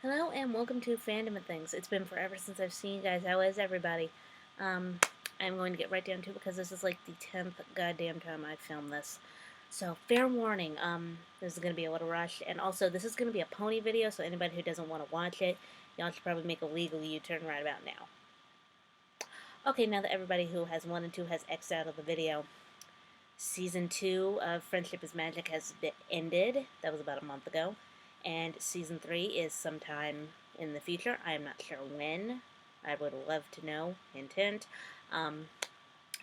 Hello and welcome to Fandom and Things. It's been forever since I've seen you guys. How is everybody? Um, I'm going to get right down to it because this is like the 10th goddamn time I've filmed this. So, fair warning, this is going to be a little rushed. And also, this is going to be a pony video, so anybody who doesn't want to watch it, y'all should probably make a legal U-turn right about now. Okay, now that everybody who has 1 and 2 has X'd out of the video, Season 2 of Friendship is Magic has been ended. That was about a month ago. And Season 3 is sometime in the future. I am not sure when. I would love to know. Hint, hint.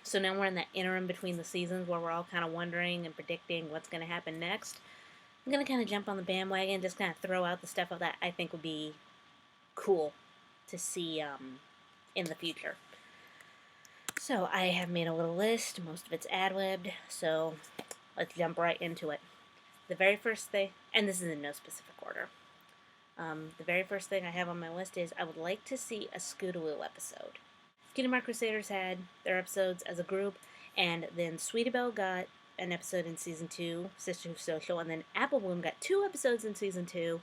So now we're in that interim between the seasons where we're all kind of wondering and predicting what's going to happen next. I'm going to kind of jump on the bandwagon and just kind of throw out the stuff that I think would be cool to see in the future. So I have made a little list. Most of it's ad-libbed, so let's jump right into it. The very first thing, and this is in no specific order, the very first thing I have on my list is I would like to see a Scootaloo episode. Cutie Mark Crusaders had their episodes as a group, and then Sweetie Belle got an episode in Season 2, Sisterhood Social, and then Apple Bloom got 2 episodes in Season 2,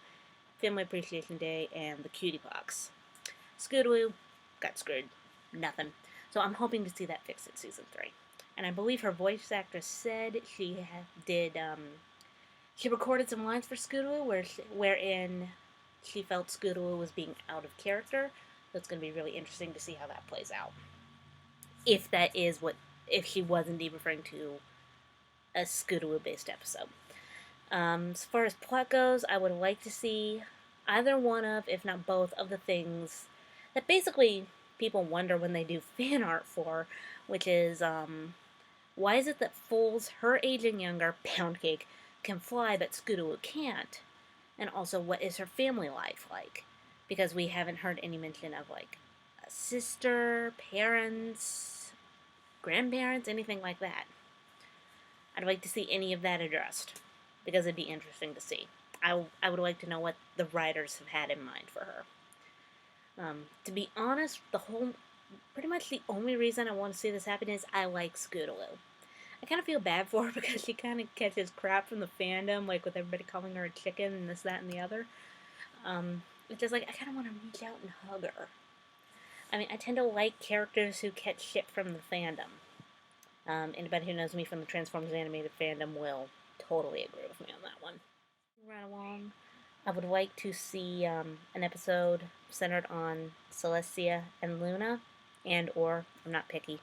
Family Appreciation Day, and the Cutie Box. Scootaloo got screwed. Nothing. So I'm hoping to see that fixed in Season 3. And I believe her voice actress said she she recorded some lines for Scootaloo wherein she felt Scootaloo was being out of character. So it's going to be really interesting to see how that plays out. If she was indeed referring to a Scootaloo-based episode. As far as plot goes, I would like to see either one of, if not both, of the things that basically people wonder when they do fan art for, which is, why is it that Foals, her age and younger, Pound Cake, can fly but Scootaloo can't? And also, what is her family life like? Because we haven't heard any mention of, like, a sister, parents, grandparents, anything like that. I'd like to see any of that addressed, because it'd be interesting to see. I would like to know what the writers have had in mind for her. To be honest, pretty much the only reason I want to see this happen is I like Scootaloo. I kind of feel bad for her because she kind of catches crap from the fandom, like with everybody calling her a chicken and this, that, and the other. It's just like, I kind of want to reach out and hug her. I mean, I tend to like characters who catch shit from the fandom. Anybody who knows me from the Transformers animated fandom will totally agree with me on that one. Right along, I would like to see an episode centered on Celestia and Luna, or, I'm not picky,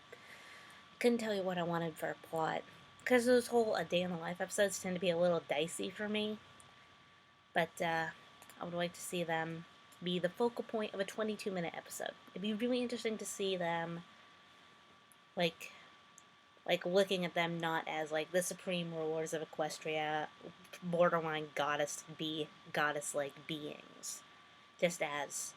couldn't tell you what I wanted for a plot. Because those whole A Day in the Life episodes tend to be a little dicey for me. But I would like to see them be the focal point of a 22-minute episode. It'd be really interesting to see them, like looking at them not as, like, the supreme rulers of Equestria, borderline goddess-like beings. Just as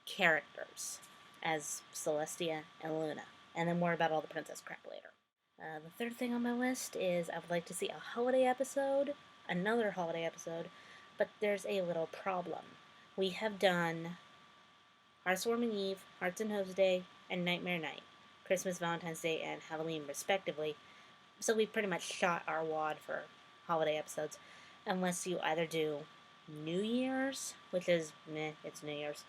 characters. As Celestia and Luna. And then more about all the princess crap later. The third thing on my list is I would like to see a holiday episode, another holiday episode, but there's a little problem. We have done Heartswarming Eve, Hearts and Hose Day, and Nightmare Night, Christmas, Valentine's Day, and Halloween, respectively. So we pretty much shot our wad for holiday episodes, unless you either do New Year's, which is meh, it's New Year's,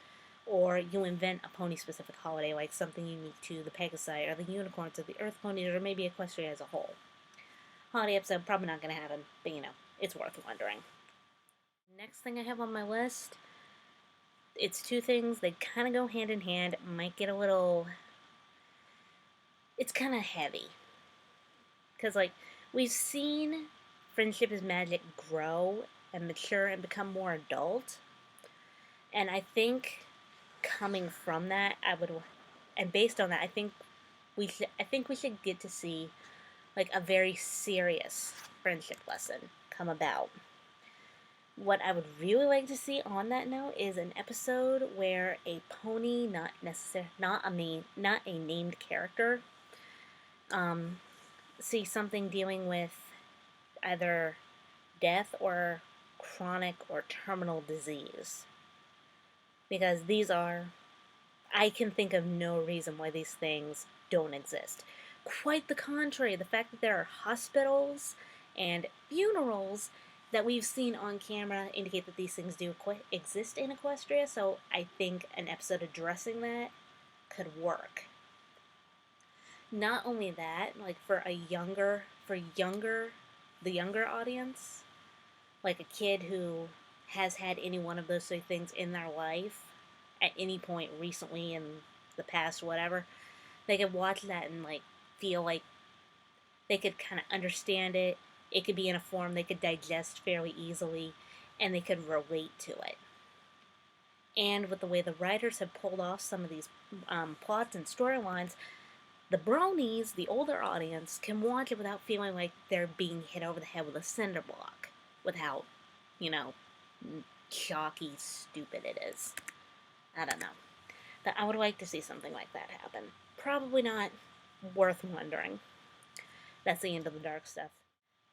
or you invent a pony-specific holiday, like something unique to the Pegasi, or the Unicorns, or the Earth Ponies, or maybe Equestria as a whole. Holiday episode, probably not going to happen, but you know, it's worth wondering. Next thing I have on my list, it's 2 things, they kind of go hand in hand, might get a little, it's kind of heavy. Because, like, we've seen Friendship is Magic grow and mature and become more adult, and I think coming from that, and based on that, I think we should get to see, like, a very serious friendship lesson come about. What I would really like to see on that note is an episode where a pony, not a named character, see something dealing with either death or chronic or terminal disease. Because I can think of no reason why these things don't exist. Quite the contrary, the fact that there are hospitals and funerals that we've seen on camera indicate that these things do exist in Equestria, so I think an episode addressing that could work. Not only that, like the younger audience, like a kid who has had any one of those three things in their life at any point recently in the past, whatever, they could watch that and like feel like they could kind of understand it. It could be in a form they could digest fairly easily, and they could relate to it. And with the way the writers have pulled off some of these plots and storylines, the bronies, the older audience, can watch it without feeling like they're being hit over the head with a cinder block, with how, you know, chalky stupid it is. I don't know. But I would like to see something like that happen. Probably not worth wondering. That's the end of the dark stuff.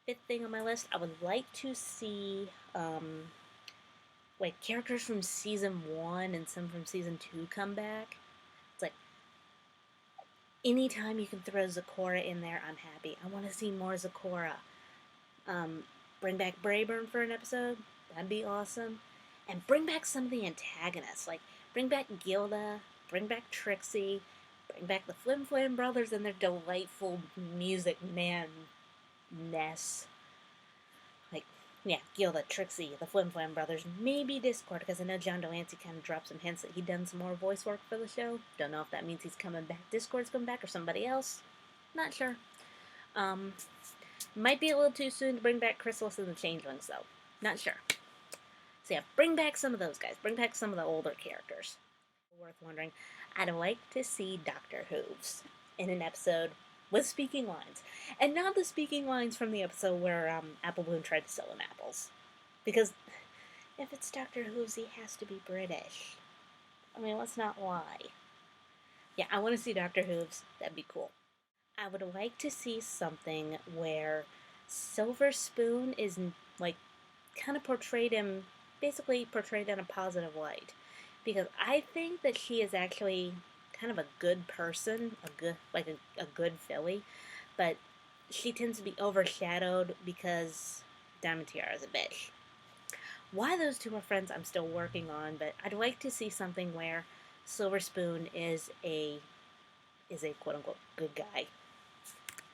Fifth thing on my list, I would like to see like characters from season 1 and some from season 2 come back. It's like anytime you can throw Zecora in there, I'm happy. I want to see more Zecora. Bring back Brayburn for an episode. That'd be awesome. And bring back some of the antagonists. Like, bring back Gilda. Bring back Trixie. Bring back the Flim Flam brothers and their delightful music man-ness. Like, yeah, Gilda, Trixie, the Flim Flam brothers, maybe Discord, because I know John Delancey kind of dropped some hints that he'd done some more voice work for the show. Don't know if that means he's coming back, Discord's coming back, or somebody else. Not sure. Might be a little too soon to bring back Chrysalis and the Changelings, though. Not sure. So yeah, bring back some of those guys. Bring back some of the older characters. Worth wondering. I'd like to see Dr. Hooves in an episode with speaking lines. And not the speaking lines from the episode where Apple Bloom tried to sell him apples. Because if it's Dr. Hooves, he has to be British. I mean, let's not lie. Yeah, I want to see Dr. Hooves. That'd be cool. I would like to see something where Silver Spoon is, like, kind of basically portrayed in a positive light. Because I think that she is actually kind of a good person, a good filly, but she tends to be overshadowed because Diamond Tiara is a bitch. Why those two are friends, I'm still working on, but I'd like to see something where Silver Spoon is a quote unquote good guy.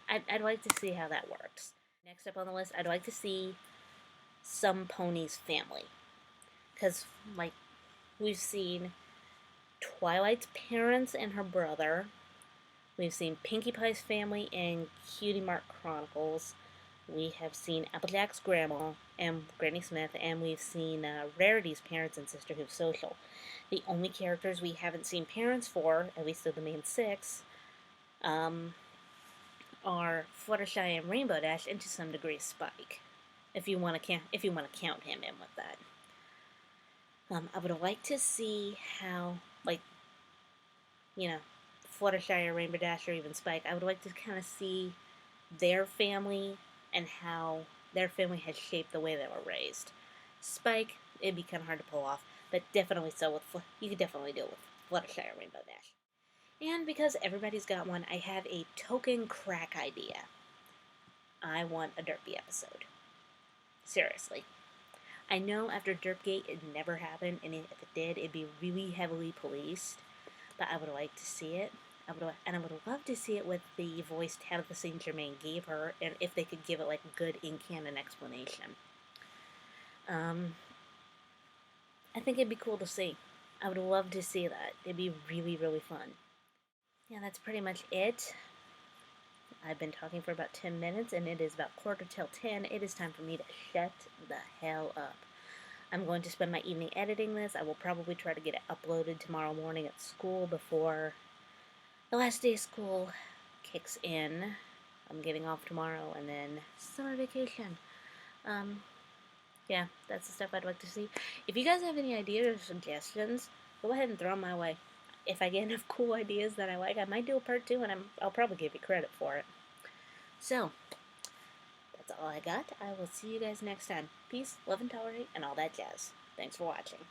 I'd like to see how that works. Next up on the list, I'd like to see some Pony's family. Because, like, we've seen Twilight's parents and her brother. We've seen Pinkie Pie's family in Cutie Mark Chronicles. We have seen Applejack's grandma and Granny Smith, and we've seen Rarity's parents in Sisterhood Social. The only characters we haven't seen parents for, at least of the main 6, are Fluttershy and Rainbow Dash, and to some degree Spike, if you want to count him in with that. I would like to see how, like, you know, Fluttershy or Rainbow Dash or even Spike, I would like to kind of see their family and how their family has shaped the way they were raised. Spike, it'd be kind of hard to pull off, but definitely so with you could definitely do it with Fluttershy or Rainbow Dash. And because everybody's got one, I have a token crack idea. I want a Derpy episode. Seriously. I know after Derpgate it never happened, and if it did, it'd be really heavily policed. But I would like to see it. I would love to see it with the voice Tabitha St. Germain gave her, and if they could give it like a good in-canon explanation. I think it'd be cool to see. I would love to see that. It'd be really, really fun. Yeah, that's pretty much it. I've been talking for about 10 minutes, and it is about 10:15. It is time for me to shut the hell up. I'm going to spend my evening editing this. I will probably try to get it uploaded tomorrow morning at school before the last day of school kicks in. I'm getting off tomorrow, and then summer vacation. Yeah, that's the stuff I'd like to see. If you guys have any ideas or suggestions, go ahead and throw them my way. If I get enough cool ideas that I like, I might do a part 2, and I'll probably give you credit for it. So, that's all I got. I will see you guys next time. Peace, love, and tolerate, and all that jazz. Thanks for watching.